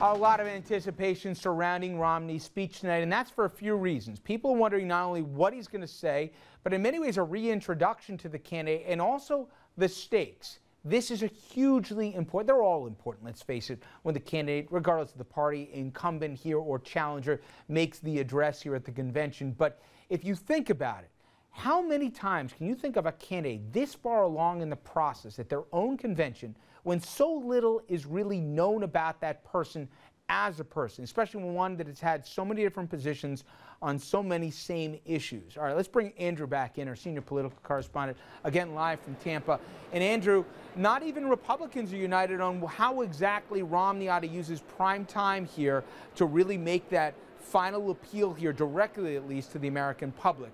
A lot of anticipation surrounding Romney's speech tonight, and that's for a few reasons. People are wondering not only what he's going to say, but in many ways a reintroduction to the candidate and also the stakes. This is a hugely important, they're all important, let's face it, when the candidate, regardless of the party, incumbent here or challenger, makes the address here at the convention. But if you think about it, how many times can you think of a candidate this far along in the process at their own convention when so little is really known about that person as a person, especially one that has had so many different positions on so many same issues? All right, let's bring Andrew back in, our senior political correspondent, again live from Tampa. And Andrew, not even Republicans are united on how exactly Romney ought to use his prime time here to really make that final appeal here, directly at least, to the American public.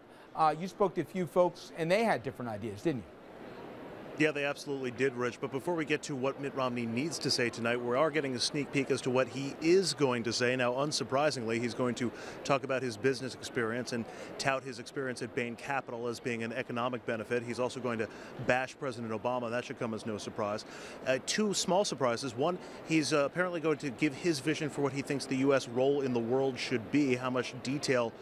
You spoke to a few folks, and they had different ideas, didn't you? Yeah, they absolutely did, Rich. But before we get to what Mitt Romney needs to say tonight, we are getting a sneak peek as to what he is going to say. Now, unsurprisingly, he's going to talk about his business experience and tout his experience at Bain Capital as being an economic benefit. He's also going to bash President Obama. That should come as no surprise. Two small surprises. One, he's apparently going to give his vision for what he thinks the U.S. role in the world should be. How much detail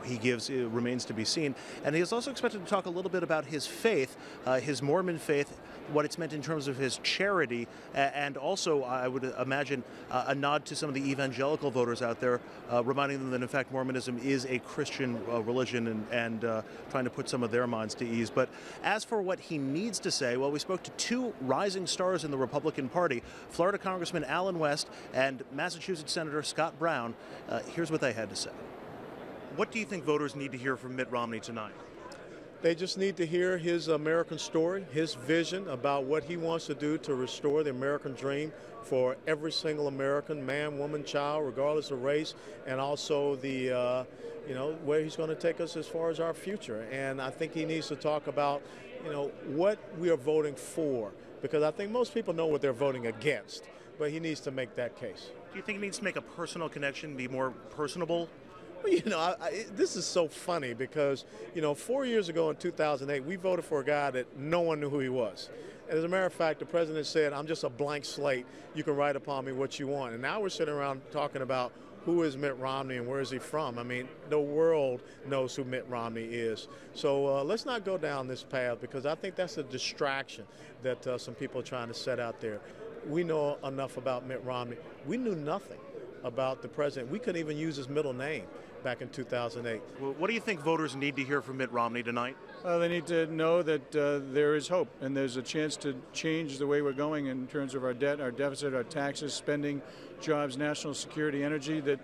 he gives remains to be seen. And he is also expected to talk a little bit about his faith, his Mormon faith, what it's meant in terms of his charity, and also, I would imagine, a nod to some of the evangelical voters out there, reminding them that, in fact, Mormonism is a Christian religion and trying to put some of their minds to ease. But as for what he needs to say, well, we spoke to two rising stars in the Republican Party, Florida Congressman Allen West and Massachusetts Senator Scott Brown. Here's what they had to say. What do you think voters need to hear from Mitt Romney tonight? They just need to hear his American story, his vision about what he wants to do to restore the American dream for every single American, man, woman, child, regardless of race, and also the, where he's going to take us as far as our future. And I think he needs to talk about, what we are voting for, because I think most people know what they're voting against, but he needs to make that case. Do you think he needs to make a personal connection, be more personable? This is so funny because, 4 years ago in 2008, we voted for a guy that no one knew who he was. And as a matter of fact, the president said, I'm just a blank slate. You can write upon me what you want. And now we're sitting around talking about who is Mitt Romney and where is he from? I mean, the world knows who Mitt Romney is. So let's not go down this path, because I think that's a distraction that some people are trying to set out there. We know enough about Mitt Romney. We knew nothing about the president. We couldn't even use his middle name back in 2008. Well, what do you think voters need to hear from Mitt Romney tonight? They need to know that there is hope, and there's a chance to change the way we're going in terms of our debt, our deficit, our taxes, spending, jobs, national security, energy, that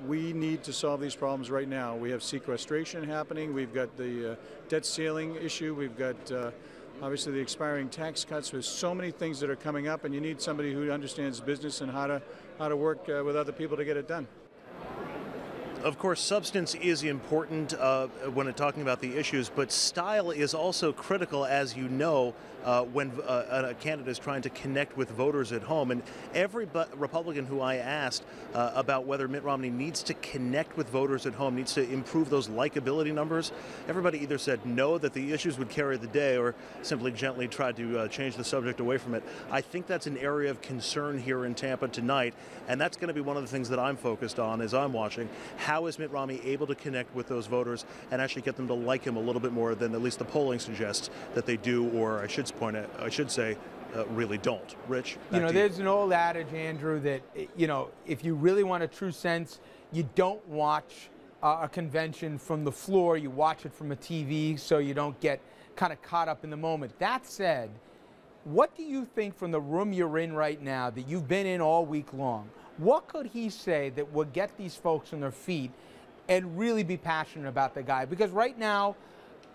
we need to solve these problems right now. We have sequestration happening. We've got the debt ceiling issue. We've got obviously the expiring tax cuts. There's so many things that are coming up, and you need somebody who understands business and how to work with other people to get it done. Of course, substance is important when talking about the issues, but style is also critical, as you know, when a candidate is trying to connect with voters at home. And every Republican who I asked about whether Mitt Romney needs to connect with voters at home, needs to improve those likability numbers, everybody either said no, that the issues would carry the day, or simply gently tried to change the subject away from it. I think that's an area of concern here in Tampa tonight, and that's going to be one of the things that I'm focused on as I'm watching. How is Mitt Romney able to connect with those voters and actually get them to like him a little bit more than at least the polling suggests that they do, or I should say, really don't. Rich? There's an old adage, Andrew, that, if you really want a true sense, you don't watch a convention from the floor, you watch it from a TV so you don't get kind of caught up in the moment. That said, what do you think from the room you're in right now that you've been in all week long? What could he say that would get these folks on their feet and really be passionate about the guy? Because right now,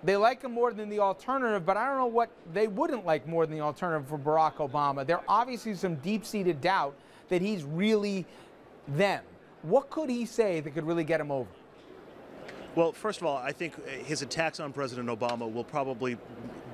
they like him more than the alternative, but I don't know what they wouldn't like more than the alternative for Barack Obama. There obviously some deep-seated doubt that he's really them. What could he say that could really get him over? Well, first of all, I think his attacks on President Obama will probably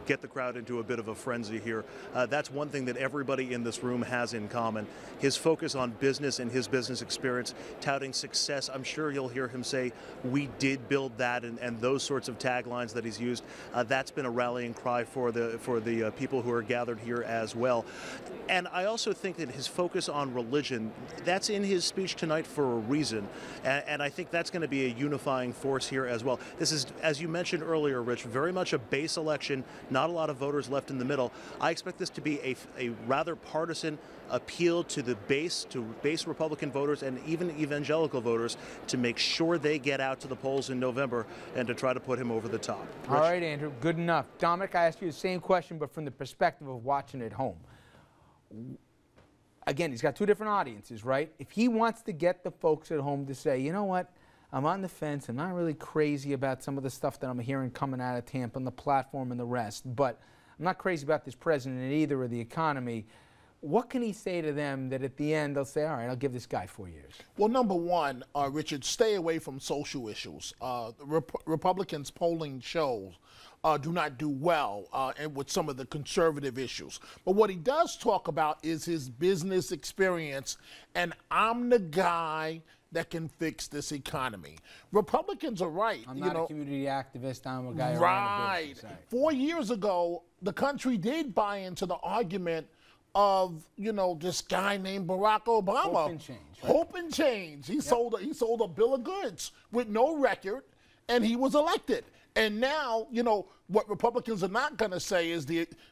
get the crowd into a bit of a frenzy here. That's one thing that everybody in this room has in common. His focus on business and his business experience, touting success. I'm sure you'll hear him say, "We did build that," and those sorts of taglines that he's used. That's been a rallying cry for the people who are gathered here as well. And I also think that his focus on religion, that's in his speech tonight for a reason. And I think that's going to be a unifying force here as well. This is, as you mentioned earlier, Rich, very much a base election, not a lot of voters left in the middle. I expect this to be a rather partisan appeal to the base Republican voters and even evangelical voters to make sure they get out to the polls in November and to try to put him over the top. Rich? All right, Andrew, good enough. Dominic, I asked you the same question, but from the perspective of watching at home. Again, he's got two different audiences, right? If he wants to get the folks at home to say, you know what, I'm on the fence, I'm not really crazy about some of the stuff that I'm hearing coming out of Tampa and the platform and the rest, but I'm not crazy about this president either or the economy. What can he say to them that at the end they'll say, all right, I'll give this guy 4 years? Well, number one, Richard, stay away from social issues. Republicans' polling shows do not do well and with some of the conservative issues. But what he does talk about is his business experience, and I'm the guy that can fix this economy. Republicans are right. I'm not a community activist. I'm a guy right. Business, right. 4 years ago, the country did buy into the argument of, you know, this guy named Barack Obama. Hope and change. Right? Hope and change. He sold a bill of goods with no record, and he was elected. And now, you know, what Republicans are not going to say is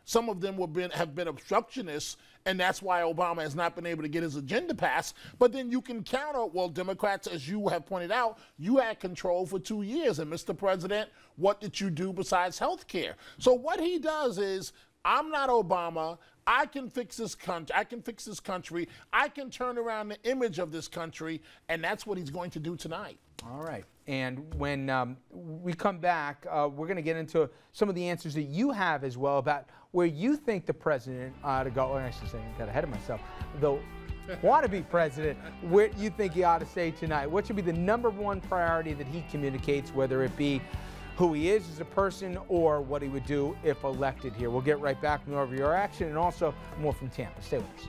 some of them have been obstructionists, and that's why Obama has not been able to get his agenda passed. But then you can counter, well, Democrats, as you have pointed out, you had control for 2 years. And Mr. President, what did you do besides health care? So what he does is, I'm not Obama. I can fix this country. I can fix this country. I can turn around the image of this country, and that's what he's going to do tonight. All right. And when we come back, we're going to get into some of the answers that you have as well about where you think the president ought to go. Or I should say, I got ahead of myself. Though, want to be president, where you think he ought to say tonight? What should be the #1 priority that he communicates, whether it be who he is as a person or what he would do if elected here? We'll get right back with more of your action and also more from Tampa. Stay with us.